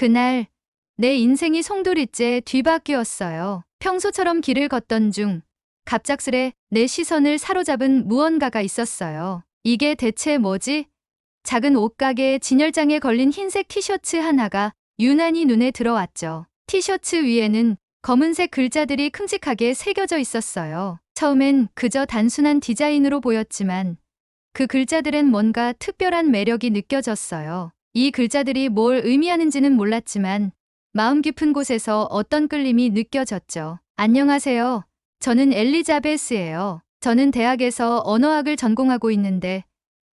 그날 내 인생이 송두리째 뒤바뀌었어요. 평소처럼 길을 걷던 중 갑작스레 내 시선을 사로잡은 무언가가 있었어요. 이게 대체 뭐지? 작은 옷가게의 진열장에 걸린 흰색 티셔츠 하나가 유난히 눈에 들어왔죠. 티셔츠 위에는 검은색 글자들이 큼직하게 새겨져 있었어요. 처음엔 그저 단순한 디자인으로 보였지만 그 글자들엔 뭔가 특별한 매력이 느껴졌어요. 이 글자들이 뭘 의미하는지는 몰랐지만 마음 깊은 곳에서 어떤 끌림이 느껴졌죠. 안녕하세요. 저는 엘리자베스예요. 저는 대학에서 언어학을 전공하고 있는데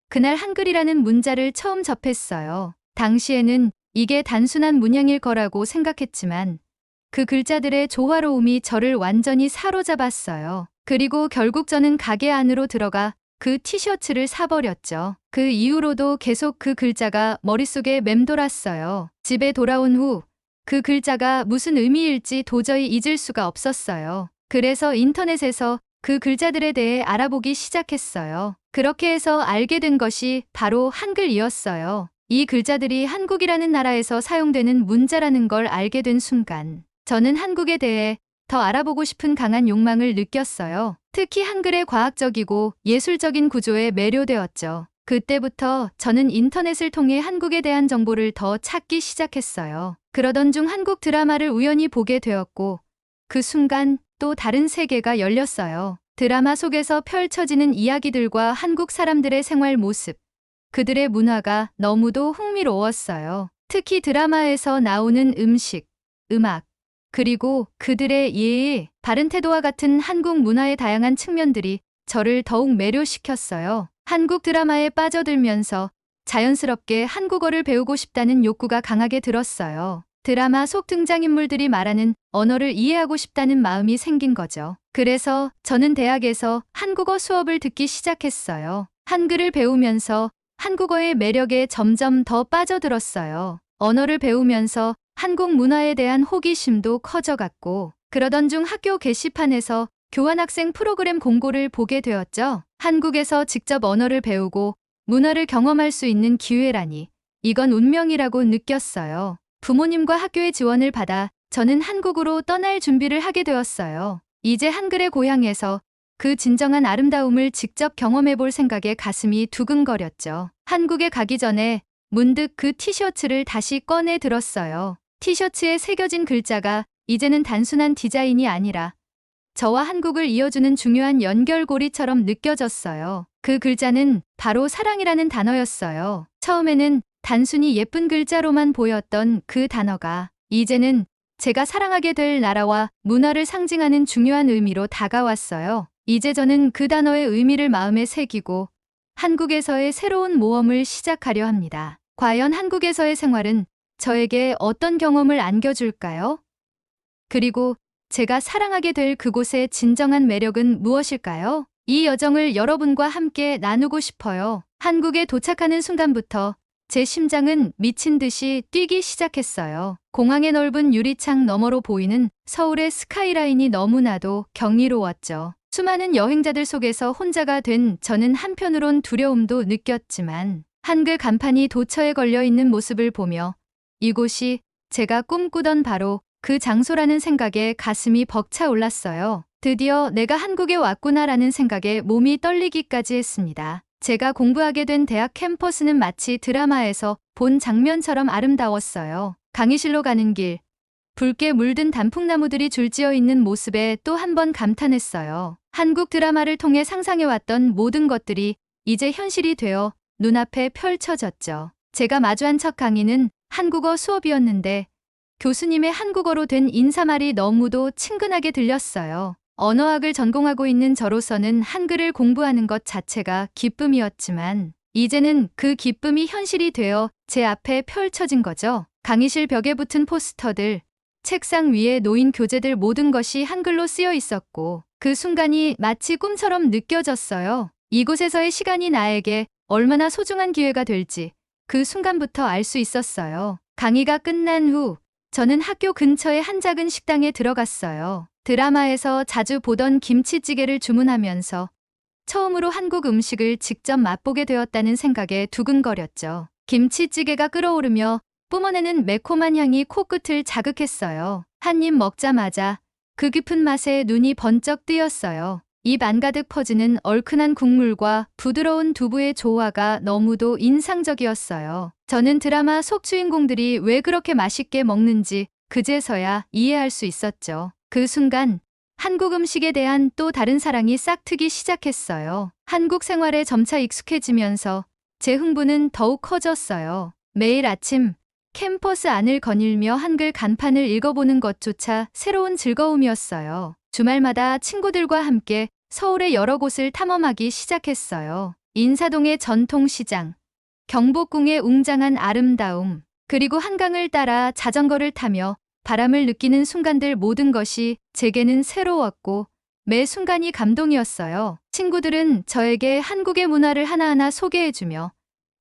그날 한글이라는 문자를 처음 접했어요. 당시에는 이게 단순한 문양일 거라고 생각했지만 그 글자들의 조화로움이 저를 완전히 사로잡았어요. 그리고 결국 저는 가게 안으로 들어가 그 티셔츠를 사버렸죠. 그 이후로도 계속 그 글자가 머릿속에 맴돌았어요. 집에 돌아온 후 그 글자가 무슨 의미일지 도저히 잊을 수가 없었어요. 그래서 인터넷에서 그 글자들에 대해 알아보기 시작했어요. 그렇게 해서 알게 된 것이 바로 한글이었어요. 이 글자들이 한국이라는 나라에서 사용되는 문자라는 걸 알게 된 순간 저는 한국에 대해 더 알아보고 싶은 강한 욕망을 느꼈어요. 특히 한글의 과학적이고 예술적인 구조에 매료되었죠. 그때부터 저는 인터넷을 통해 한국에 대한 정보를 더 찾기 시작했어요. 그러던 중 한국 드라마를 우연히 보게 되었고 그 순간 또 다른 세계가 열렸어요. 드라마 속에서 펼쳐지는 이야기들과 한국 사람들의 생활 모습, 그들의 문화가 너무도 흥미로웠어요. 특히 드라마에서 나오는 음식, 음악, 그리고 그들의 예의, 바른 태도와 같은 한국 문화의 다양한 측면들이 저를 더욱 매료시켰어요. 한국 드라마에 빠져들면서 자연스럽게 한국어를 배우고 싶다는 욕구가 강하게 들었어요. 드라마 속 등장인물들이 말하는 언어를 이해하고 싶다는 마음이 생긴 거죠. 그래서 저는 대학에서 한국어 수업을 듣기 시작했어요. 한글을 배우면서 한국어의 매력에 점점 더 빠져들었어요. 언어를 배우면서 한국 문화에 대한 호기심도 커져갔고, 그러던 중 학교 게시판에서 교환학생 프로그램 공고를 보게 되었죠. 한국에서 직접 언어를 배우고 문화를 경험할 수 있는 기회라니, 이건 운명이라고 느꼈어요. 부모님과 학교의 지원을 받아 저는 한국으로 떠날 준비를 하게 되었어요. 이제 한글의 고향에서 그 진정한 아름다움을 직접 경험해 볼 생각에 가슴이 두근거렸죠. 한국에 가기 전에 문득 그 티셔츠를 다시 꺼내 들었어요. 티셔츠에 새겨진 글자가 이제는 단순한 디자인이 아니라 저와 한국을 이어주는 중요한 연결고리처럼 느껴졌어요. 그 글자는 바로 사랑이라는 단어였어요. 처음에는 단순히 예쁜 글자로만 보였던 그 단어가 이제는 제가 사랑하게 될 나라와 문화를 상징하는 중요한 의미로 다가왔어요. 이제 저는 그 단어의 의미를 마음에 새기고 한국에서의 새로운 모험을 시작하려 합니다. 과연 한국에서의 생활은 저에게 어떤 경험을 안겨줄까요? 그리고 제가 사랑하게 될 그곳의 진정한 매력은 무엇일까요? 이 여정을 여러분과 함께 나누고 싶어요. 한국에 도착하는 순간부터 제 심장은 미친 듯이 뛰기 시작했어요. 공항의 넓은 유리창 너머로 보이는 서울의 스카이라인이 너무나도 경이로웠죠. 수많은 여행자들 속에서 혼자가 된 저는 한편으론 두려움도 느꼈지만 한글 간판이 도처에 걸려 있는 모습을 보며 이곳이 제가 꿈꾸던 바로 그 장소라는 생각에 가슴이 벅차올랐어요. 드디어 내가 한국에 왔구나라는 생각에 몸이 떨리기까지 했습니다. 제가 공부하게 된 대학 캠퍼스는 마치 드라마에서 본 장면처럼 아름다웠어요. 강의실로 가는 길, 붉게 물든 단풍나무들이 줄지어 있는 모습에 또 한 번 감탄했어요. 한국 드라마를 통해 상상해왔던 모든 것들이 이제 현실이 되어 눈앞에 펼쳐졌죠. 제가 마주한 첫 강의는 한국어 수업이었는데 교수님의 한국어로 된 인사말이 너무도 친근하게 들렸어요. 언어학을 전공하고 있는 저로서는 한글을 공부하는 것 자체가 기쁨이었지만 이제는 그 기쁨이 현실이 되어 제 앞에 펼쳐진 거죠. 강의실 벽에 붙은 포스터들, 책상 위에 놓인 교재들 모든 것이 한글로 쓰여 있었고 그 순간이 마치 꿈처럼 느껴졌어요. 이곳에서의 시간이 나에게 얼마나 소중한 기회가 될지 그 순간부터 알 수 있었어요. 강의가 끝난 후 저는 학교 근처의 한 작은 식당에 들어갔어요. 드라마에서 자주 보던 김치찌개를 주문하면서 처음으로 한국 음식을 직접 맛보게 되었다는 생각에 두근거렸죠. 김치찌개가 끓어오르며 뿜어내는 매콤한 향이 코끝을 자극했어요. 한 입 먹자마자 그 깊은 맛에 눈이 번쩍 뜨였어요. 입 안가득 퍼지는 얼큰한 국물과 부드러운 두부의 조화가 너무도 인상적이었어요. 저는 드라마 속 주인공들이 왜 그렇게 맛있게 먹는지 그제서야 이해할 수 있었죠. 그 순간 한국 음식에 대한 또 다른 사랑이 싹트기 시작했어요. 한국 생활에 점차 익숙해지면서 제 흥분은 더욱 커졌어요. 매일 아침 캠퍼스 안을 거닐며 한글 간판을 읽어보는 것조차 새로운 즐거움이었어요. 주말마다 친구들과 함께 서울의 여러 곳을 탐험하기 시작했어요. 인사동의 전통시장, 경복궁의 웅장한 아름다움, 그리고 한강을 따라 자전거를 타며 바람을 느끼는 순간들 모든 것이 제게는 새로웠고 매 순간이 감동이었어요. 친구들은 저에게 한국의 문화를 하나하나 소개해주며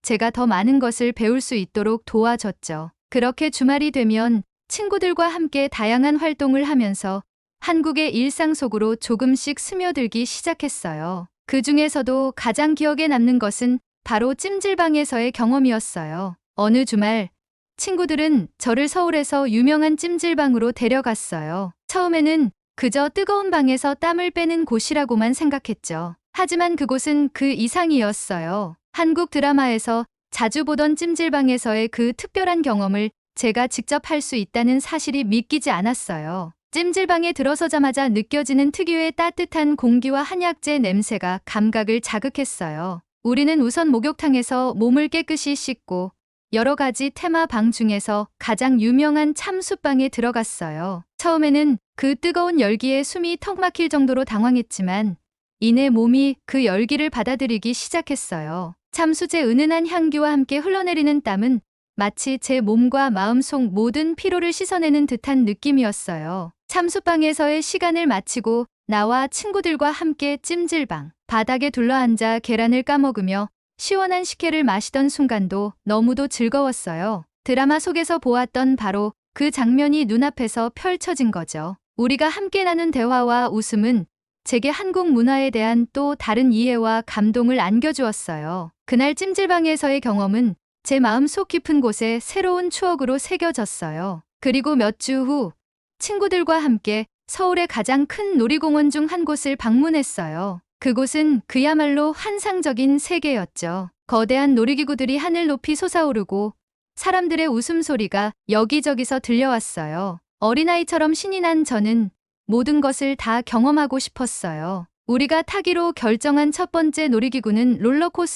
제가 더 많은 것을 배울 수 있도록 도와줬죠. 그렇게 주말이 되면 친구들과 함께 다양한 활동을 하면서 한국의 일상 속으로 조금씩 스며들기 시작했어요. 그 중에서도 가장 기억에 남는 것은 바로 찜질방에서의 경험이었어요. 어느 주말 친구들은 저를 서울에서 유명한 찜질방으로 데려갔어요. 처음에는 그저 뜨거운 방에서 땀을 빼는 곳이라고만 생각했죠. 하지만 그곳은 그 이상이었어요. 한국 드라마에서 자주 보던 찜질방에서의 그 특별한 경험을 제가 직접 할 수 있다는 사실이 믿기지 않았어요. 찜질방에 들어서자마자 느껴지는 특유의 따뜻한 공기와 한약재 냄새가 감각을 자극했어요. 우리는 우선 목욕탕에서 몸을 깨끗이 씻고 여러 가지 테마방 중에서 가장 유명한 참숯방에 들어갔어요. 처음에는 그 뜨거운 열기에 숨이 턱 막힐 정도로 당황했지만 이내 몸이 그 열기를 받아들이기 시작했어요. 참숯의 은은한 향기와 함께 흘러내리는 땀은 마치 제 몸과 마음속 모든 피로를 씻어내는 듯한 느낌이었어요. 참숯방에서의 시간을 마치고 나와 친구들과 함께 찜질방 바닥에 둘러앉아 계란을 까먹으며 시원한 식혜를 마시던 순간도 너무도 즐거웠어요. 드라마 속에서 보았던 바로 그 장면이 눈앞에서 펼쳐진 거죠. 우리가 함께 나눈 대화와 웃음은 제게 한국 문화에 대한 또 다른 이해와 감동을 안겨주었어요. 그날 찜질방에서의 경험은 제 마음 속 깊은 곳에 새로운 추억으로 새겨졌어요. 그리고 몇 주 후 친구들과 함께 서울의 가장 큰 놀이공원 중 한 곳을 방문했어요. 그곳은 그야말로 환상적인 세계였죠. 거대한 놀이기구들이 하늘 높이 솟아오르고 사람들의 웃음소리가 여기저기서 들려왔어요. 어린아이처럼 신이 난 저는 모든 것을 다 경험하고 싶었어요. 우리가 타기로 결정한 첫 번째 놀이기구는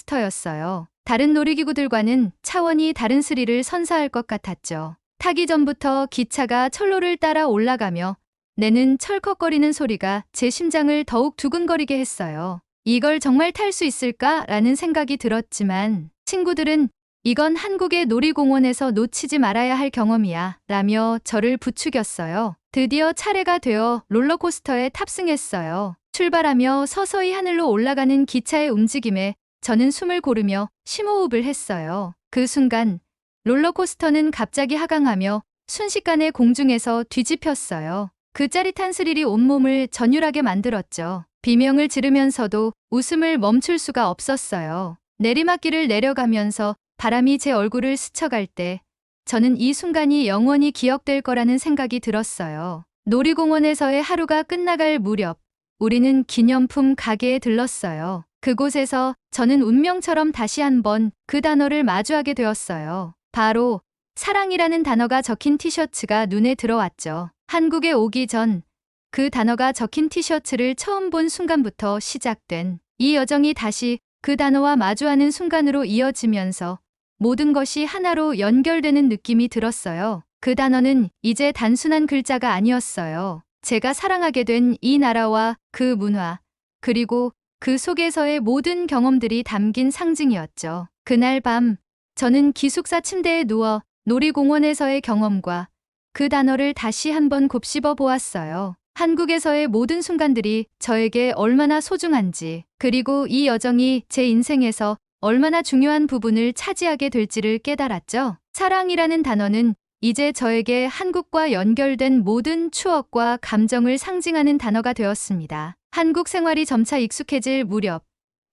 롤러코스터였어요. 다른 놀이기구들과는 차원이 다른 스릴을 선사할 것 같았죠. 타기 전부터 기차가 철로를 따라 올라가며 내는 철컥거리는 소리가 제 심장을 더욱 두근거리게 했어요. 이걸 정말 탈 수 있을까라는 생각이 들었지만 친구들은 이건 한국의 놀이공원에서 놓치지 말아야 할 경험이야 라며 저를 부추겼어요. 드디어 차례가 되어 롤러코스터에 탑승했어요. 출발하며 서서히 하늘로 올라가는 기차의 움직임에 저는 숨을 고르며 심호흡을 했어요. 그 순간 롤러코스터는 갑자기 하강하며 순식간에 공중에서 뒤집혔어요. 그 짜릿한 스릴이 온몸을 전율하게 만들었죠. 비명을 지르면서도 웃음을 멈출 수가 없었어요. 내리막길을 내려가면서 바람이 제 얼굴을 스쳐갈 때 저는 이 순간이 영원히 기억될 거라는 생각이 들었어요. 놀이공원에서의 하루가 끝나갈 무렵 우리는 기념품 가게에 들렀어요. 그곳에서 저는 운명처럼 다시 한번 그 단어를 마주하게 되었어요. 바로 사랑이라는 단어가 적힌 티셔츠가 눈에 들어왔죠. 한국에 오기 전 그 단어가 적힌 티셔츠를 처음 본 순간부터 시작된 이 여정이 다시 그 단어와 마주하는 순간으로 이어지면서 모든 것이 하나로 연결되는 느낌이 들었어요. 그 단어는 이제 단순한 글자가 아니었어요. 제가 사랑하게 된 이 나라와 그 문화, 그리고 그 속에서의 모든 경험들이 담긴 상징이었죠. 그날 밤 저는 기숙사 침대에 누워 놀이공원에서의 경험과 그 단어를 다시 한번 곱씹어 보았어요. 한국에서의 모든 순간들이 저에게 얼마나 소중한지, 그리고 이 여정이 제 인생에서 얼마나 중요한 부분을 차지하게 될지를 깨달았죠. 사랑이라는 단어는 이제 저에게 한국과 연결된 모든 추억과 감정을 상징하는 단어가 되었습니다. 한국 생활이 점차 익숙해질 무렵,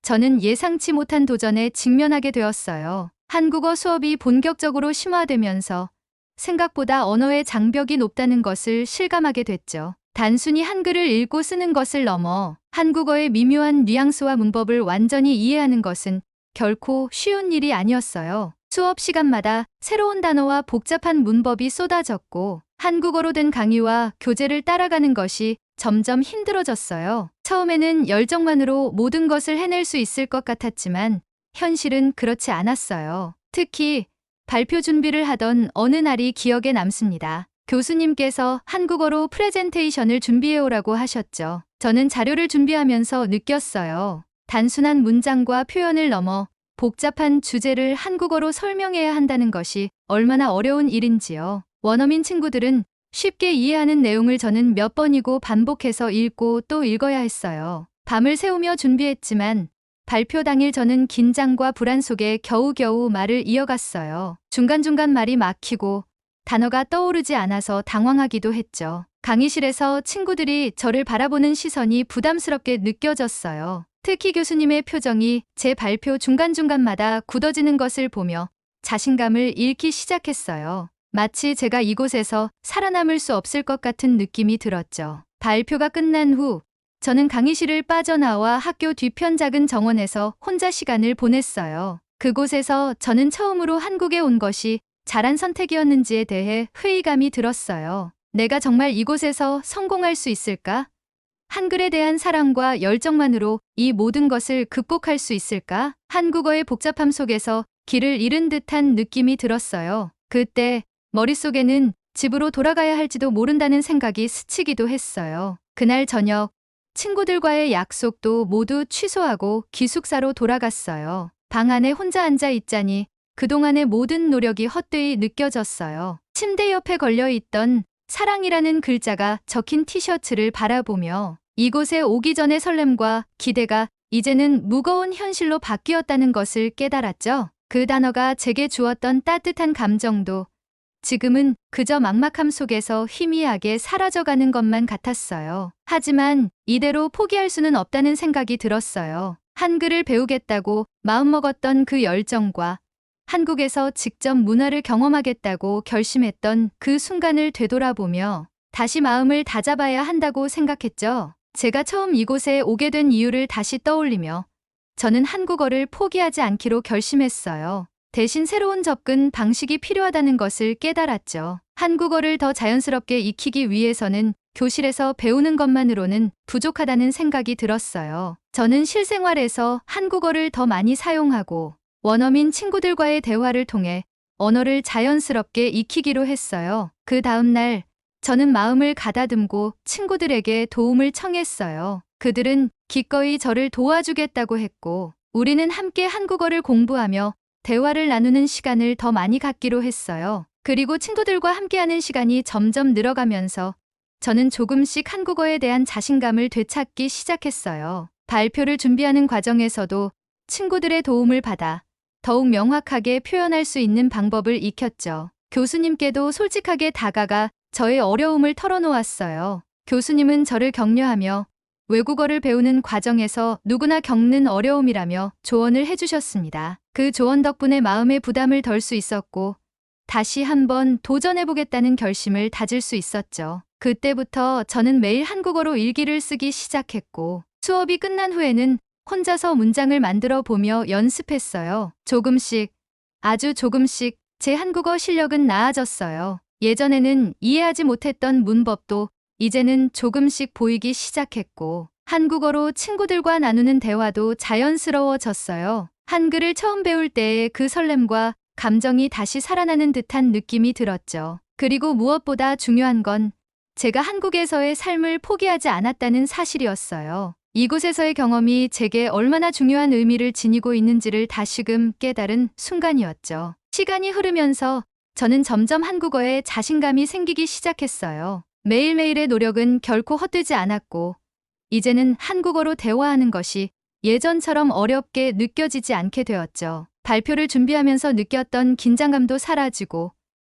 저는 예상치 못한 도전에 직면하게 되었어요. 한국어 수업이 본격적으로 심화되면서 생각보다 언어의 장벽이 높다는 것을 실감하게 됐죠. 단순히 한글을 읽고 쓰는 것을 넘어 한국어의 미묘한 뉘앙스와 문법을 완전히 이해하는 것은 결코 쉬운 일이 아니었어요. 수업 시간마다 새로운 단어와 복잡한 문법이 쏟아졌고 한국어로 된 강의와 교재를 따라가는 것이 점점 힘들어졌어요. 처음에는 열정만으로 모든 것을 해낼 수 있을 것 같았지만 현실은 그렇지 않았어요. 특히 발표 준비를 하던 어느 날이 기억에 남습니다. 교수님께서 한국어로 프레젠테이션을 준비해오라고 하셨죠. 저는 자료를 준비하면서 느꼈어요. 단순한 문장과 표현을 넘어 복잡한 주제를 한국어로 설명해야 한다는 것이 얼마나 어려운 일인지요. 원어민 친구들은 쉽게 이해하는 내용을 저는 몇 번이고 반복해서 읽고 또 읽어야 했어요. 밤을 새우며 준비했지만 발표 당일 저는 긴장과 불안 속에 겨우겨우 말을 이어갔어요. 중간중간 말이 막히고 단어가 떠오르지 않아서 당황하기도 했죠. 강의실에서 친구들이 저를 바라보는 시선이 부담스럽게 느껴졌어요. 특히 교수님의 표정이 제 발표 중간중간마다 굳어지는 것을 보며 자신감을 잃기 시작했어요. 마치 제가 이곳에서 살아남을 수 없을 것 같은 느낌이 들었죠. 발표가 끝난 후 저는 강의실을 빠져나와 학교 뒤편 작은 정원에서 혼자 시간을 보냈어요. 그곳에서 저는 처음으로 한국에 온 것이 잘한 선택이었는지에 대해 회의감이 들었어요. 내가 정말 이곳에서 성공할 수 있을까? 한글에 대한 사랑과 열정만으로 이 모든 것을 극복할 수 있을까? 한국어의 복잡함 속에서 길을 잃은 듯한 느낌이 들었어요. 그때 머릿속에는 집으로 돌아가야 할지도 모른다는 생각이 스치기도 했어요. 그날 저녁 친구들과의 약속도 모두 취소하고 기숙사로 돌아갔어요. 방 안에 혼자 앉아 있자니 그동안의 모든 노력이 헛되이 느껴졌어요. 침대 옆에 걸려있던 사랑이라는 글자가 적힌 티셔츠를 바라보며 이곳에 오기 전의 설렘과 기대가 이제는 무거운 현실로 바뀌었다는 것을 깨달았죠. 그 단어가 제게 주었던 따뜻한 감정도 지금은 그저 막막함 속에서 희미하게 사라져가는 것만 같았어요. 하지만 이대로 포기할 수는 없다는 생각이 들었어요. 한글을 배우겠다고 마음먹었던 그 열정과 한국에서 직접 문화를 경험하겠다고 결심했던 그 순간을 되돌아보며 다시 마음을 다잡아야 한다고 생각했죠. 제가 처음 이곳에 오게 된 이유를 다시 떠올리며 저는 한국어를 포기하지 않기로 결심했어요. 대신 새로운 접근 방식이 필요하다는 것을 깨달았죠. 한국어를 더 자연스럽게 익히기 위해서는 교실에서 배우는 것만으로는 부족하다는 생각이 들었어요. 저는 실생활에서 한국어를 더 많이 사용하고 원어민 친구들과의 대화를 통해 언어를 자연스럽게 익히기로 했어요. 그 다음 날 저는 마음을 가다듬고 친구들에게 도움을 청했어요. 그들은 기꺼이 저를 도와주겠다고 했고 우리는 함께 한국어를 공부하며 대화를 나누는 시간을 더 많이 갖기로 했어요. 그리고 친구들과 함께하는 시간이 점점 늘어가면서 저는 조금씩 한국어에 대한 자신감을 되찾기 시작했어요. 발표를 준비하는 과정에서도 친구들의 도움을 받아 더욱 명확하게 표현할 수 있는 방법을 익혔죠. 교수님께도 솔직하게 다가가 저의 어려움을 털어놓았어요. 교수님은 저를 격려하며 외국어를 배우는 과정에서 누구나 겪는 어려움이라며 조언을 해주셨습니다. 그 조언 덕분에 마음의 부담을 덜 수 있었고 다시 한번 도전해보겠다는 결심을 다질 수 있었죠. 그때부터 저는 매일 한국어로 일기를 쓰기 시작했고 수업이 끝난 후에는 혼자서 문장을 만들어 보며 연습했어요. 조금씩, 아주 조금씩 제 한국어 실력은 나아졌어요. 예전에는 이해하지 못했던 문법도 이제는 조금씩 보이기 시작했고 한국어로 친구들과 나누는 대화도 자연스러워졌어요. 한글을 처음 배울 때의 그 설렘과 감정이 다시 살아나는 듯한 느낌이 들었죠. 그리고 무엇보다 중요한 건 제가 한국에서의 삶을 포기하지 않았다는 사실이었어요. 이곳에서의 경험이 제게 얼마나 중요한 의미를 지니고 있는지를 다시금 깨달은 순간이었죠. 시간이 흐르면서 저는 점점 한국어에 자신감이 생기기 시작했어요. 매일매일의 노력은 결코 헛되지 않았고 이제는 한국어로 대화하는 것이 예전처럼 어렵게 느껴지지 않게 되었죠. 발표를 준비하면서 느꼈던 긴장감도 사라지고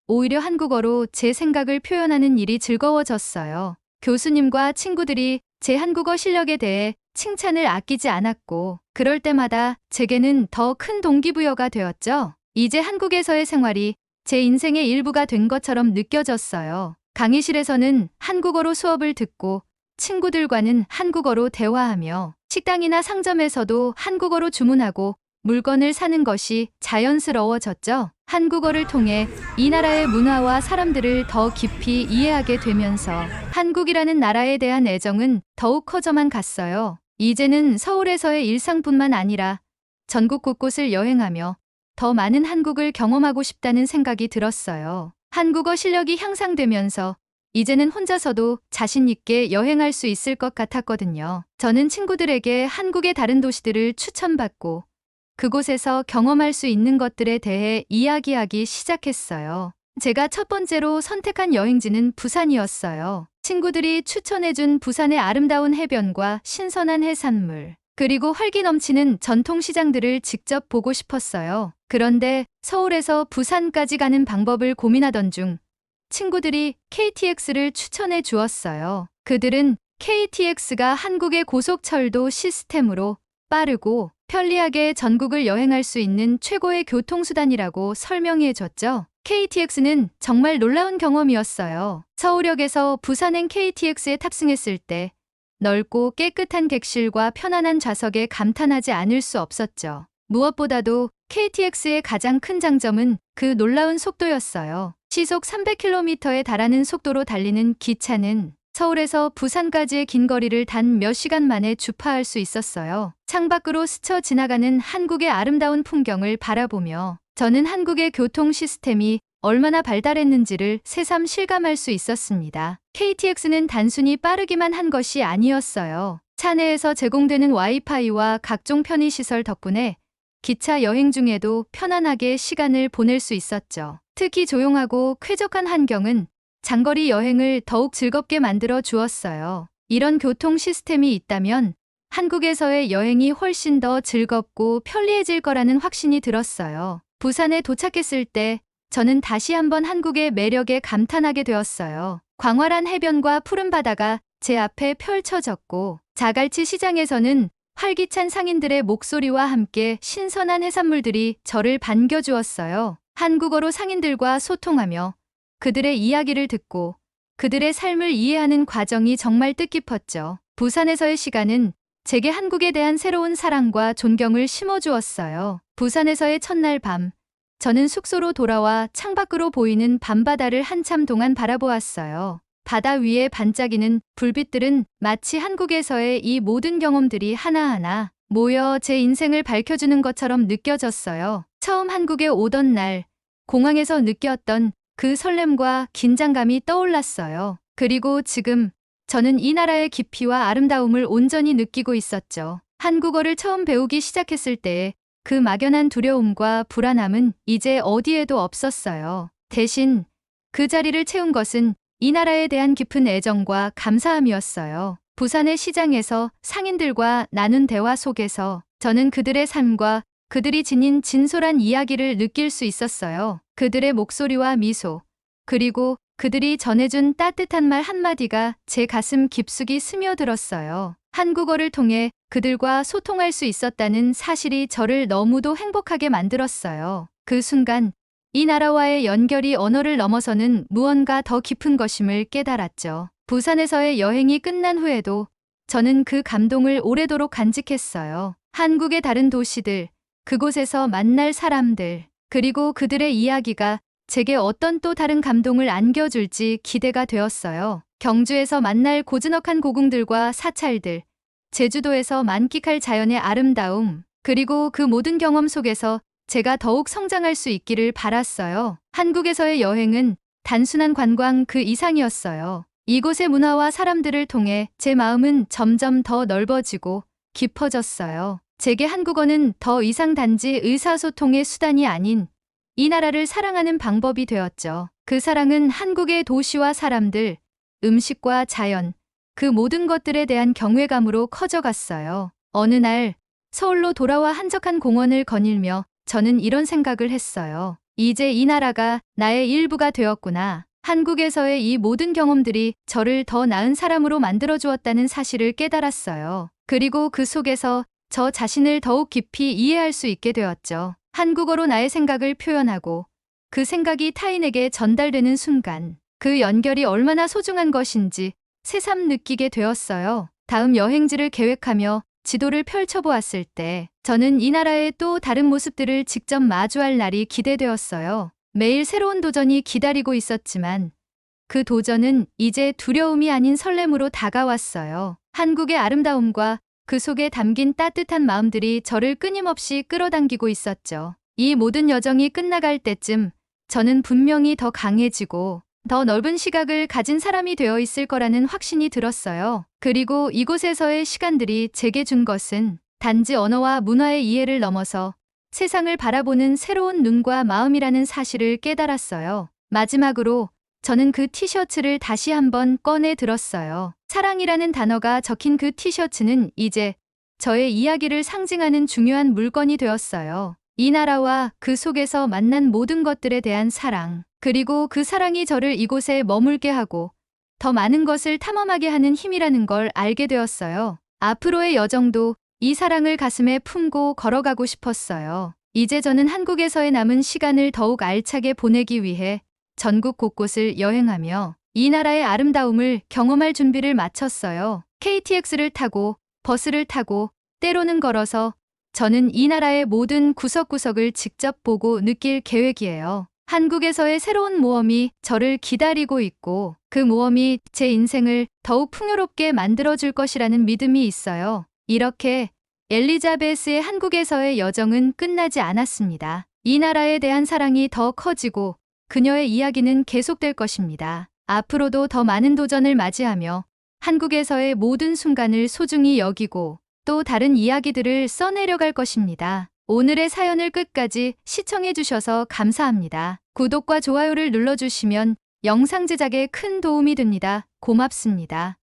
오히려 한국어로 제 생각을 표현하는 일이 즐거워졌어요. 교수님과 친구들이 제 한국어 실력에 대해 칭찬을 아끼지 않았고 그럴 때마다 제게는 더 큰 동기부여가 되었죠. 이제 한국에서의 생활이 제 인생의 일부가 된 것처럼 느껴졌어요. 강의실에서는 한국어로 수업을 듣고 친구들과는 한국어로 대화하며 식당이나 상점에서도 한국어로 주문하고 물건을 사는 것이 자연스러워졌죠. 한국어를 통해 이 나라의 문화와 사람들을 더 깊이 이해하게 되면서 한국이라는 나라에 대한 애정은 더욱 커져만 갔어요. 이제는 서울에서의 일상뿐만 아니라 전국 곳곳을 여행하며 더 많은 한국을 경험하고 싶다는 생각이 들었어요. 한국어 실력이 향상되면서 이제는 혼자서도 자신 있게 여행할 수 있을 것 같았거든요. 저는 친구들에게 한국의 다른 도시들을 추천받고 그곳에서 경험할 수 있는 것들에 대해 이야기하기 시작했어요. 제가 첫 번째로 선택한 여행지는 부산이었어요. 친구들이 추천해준 부산의 아름다운 해변과 신선한 해산물, 그리고 활기 넘치는 전통시장들을 직접 보고 싶었어요. 그런데 서울에서 부산까지 가는 방법을 고민하던 중 친구들이 KTX를 추천해 주었어요. 그들은 KTX가 한국의 고속철도 시스템으로 빠르고 편리하게 전국을 여행할 수 있는 최고의 교통수단이라고 설명해 줬죠. KTX는 정말 놀라운 경험이었어요. 서울역에서 부산행 KTX에 탑승했을 때 넓고 깨끗한 객실과 편안한 좌석에 감탄하지 않을 수 없었죠. 무엇보다도 KTX의 가장 큰 장점은 그 놀라운 속도였어요. 시속 300km에 달하는 속도로 달리는 기차는 서울에서 부산까지의 긴 거리를 단 몇 시간 만에 주파할 수 있었어요. 창밖으로 스쳐 지나가는 한국의 아름다운 풍경을 바라보며 저는 한국의 교통 시스템이 얼마나 발달했는지를 새삼 실감할 수 있었습니다. KTX는 단순히 빠르기만 한 것이 아니었어요. 차 내에서 제공되는 와이파이와 각종 편의시설 덕분에 기차 여행 중에도 편안하게 시간을 보낼 수 있었죠. 특히 조용하고 쾌적한 환경은 장거리 여행을 더욱 즐겁게 만들어 주었어요. 이런 교통 시스템이 있다면 한국에서의 여행이 훨씬 더 즐겁고 편리해질 거라는 확신이 들었어요. 부산에 도착했을 때 저는 다시 한번 한국의 매력에 감탄하게 되었어요. 광활한 해변과 푸른 바다가 제 앞에 펼쳐졌고 자갈치 시장에서는 활기찬 상인들의 목소리와 함께 신선한 해산물들이 저를 반겨주었어요. 한국어로 상인들과 소통하며 그들의 이야기를 듣고 그들의 삶을 이해하는 과정이 정말 뜻깊었죠. 부산에서의 시간은 제게 한국에 대한 새로운 사랑과 존경을 심어주었어요. 부산에서의 첫날 밤, 저는 숙소로 돌아와 창밖으로 보이는 밤바다를 한참 동안 바라보았어요. 바다 위에 반짝이는 불빛들은 마치 한국에서의 이 모든 경험들이 하나하나 모여 제 인생을 밝혀주는 것처럼 느껴졌어요. 처음 한국에 오던 날, 공항에서 느꼈던 그 설렘과 긴장감이 떠올랐어요. 그리고 지금 저는 이 나라의 깊이와 아름다움을 온전히 느끼고 있었죠. 한국어를 처음 배우기 시작했을 때의 그 막연한 두려움과 불안함은 이제 어디에도 없었어요. 대신 그 자리를 채운 것은 이 나라에 대한 깊은 애정과 감사함이었어요. 부산의 시장에서 상인들과 나눈 대화 속에서 저는 그들의 삶과 그들이 지닌 진솔한 이야기를 느낄 수 있었어요. 그들의 목소리와 미소, 그리고 그들이 전해준 따뜻한 말 한마디가 제 가슴 깊숙이 스며들었어요. 한국어를 통해 그들과 소통할 수 있었다는 사실이 저를 너무도 행복하게 만들었어요. 그 순간 이 나라와의 연결이 언어를 넘어서는 무언가 더 깊은 것임을 깨달았죠. 부산에서의 여행이 끝난 후에도 저는 그 감동을 오래도록 간직했어요. 한국의 다른 도시들, 그곳에서 만날 사람들, 그리고 그들의 이야기가 제게 어떤 또 다른 감동을 안겨줄지 기대가 되었어요. 경주에서 만날 고즈넉한 고궁들과 사찰들, 제주도에서 만끽할 자연의 아름다움, 그리고 그 모든 경험 속에서 제가 더욱 성장할 수 있기를 바랐어요. 한국에서의 여행은 단순한 관광 그 이상이었어요. 이곳의 문화와 사람들을 통해 제 마음은 점점 더 넓어지고 깊어졌어요. 제게 한국어는 더 이상 단지 의사소통의 수단이 아닌 이 나라를 사랑하는 방법이 되었죠. 그 사랑은 한국의 도시와 사람들, 음식과 자연, 그 모든 것들에 대한 경외감으로 커져갔어요. 어느 날 서울로 돌아와 한적한 공원을 거닐며 저는 이런 생각을 했어요. 이제 이 나라가 나의 일부가 되었구나. 한국에서의 이 모든 경험들이 저를 더 나은 사람으로 만들어주었다는 사실을 깨달았어요. 그리고 그 속에서 저 자신을 더욱 깊이 이해할 수 있게 되었죠. 한국어로 나의 생각을 표현하고 그 생각이 타인에게 전달되는 순간 그 연결이 얼마나 소중한 것인지 새삼 느끼게 되었어요. 다음 여행지를 계획하며 지도를 펼쳐보았을 때 저는 이 나라의 또 다른 모습들을 직접 마주할 날이 기대되었어요. 매일 새로운 도전이 기다리고 있었지만 그 도전은 이제 두려움이 아닌 설렘으로 다가왔어요. 한국의 아름다움과 그 속에 담긴 따뜻한 마음들이 저를 끊임없이 끌어당기고 있었죠. 이 모든 여정이 끝나갈 때쯤 저는 분명히 더 강해지고 더 넓은 시각을 가진 사람이 되어 있을 거라는 확신이 들었어요. 그리고 이곳에서의 시간들이 제게 준 것은 단지 언어와 문화의 이해를 넘어서 세상을 바라보는 새로운 눈과 마음이라는 사실을 깨달았어요. 마지막으로 저는 그 티셔츠를 다시 한번 꺼내 들었어요. 사랑이라는 단어가 적힌 그 티셔츠는 이제 저의 이야기를 상징하는 중요한 물건이 되었어요. 이 나라와 그 속에서 만난 모든 것들에 대한 사랑, 그리고 그 사랑이 저를 이곳에 머물게 하고 더 많은 것을 탐험하게 하는 힘이라는 걸 알게 되었어요. 앞으로의 여정도 이 사랑을 가슴에 품고 걸어가고 싶었어요. 이제 저는 한국에서의 남은 시간을 더욱 알차게 보내기 위해 전국 곳곳을 여행하며 이 나라의 아름다움을 경험할 준비를 마쳤어요. KTX를 타고 버스를 타고 때로는 걸어서 저는 이 나라의 모든 구석구석을 직접 보고 느낄 계획이에요. 한국에서의 새로운 모험이 저를 기다리고 있고 그 모험이 제 인생을 더욱 풍요롭게 만들어줄 것이라는 믿음이 있어요. 이렇게 엘리자베스의 한국에서의 여정은 끝나지 않았습니다. 이 나라에 대한 사랑이 더 커지고 그녀의 이야기는 계속될 것입니다. 앞으로도 더 많은 도전을 맞이하며 한국에서의 모든 순간을 소중히 여기고 또 다른 이야기들을 써내려갈 것입니다. 오늘의 사연을 끝까지 시청해주셔서 감사합니다. 구독과 좋아요를 눌러주시면 영상 제작에 큰 도움이 됩니다. 고맙습니다.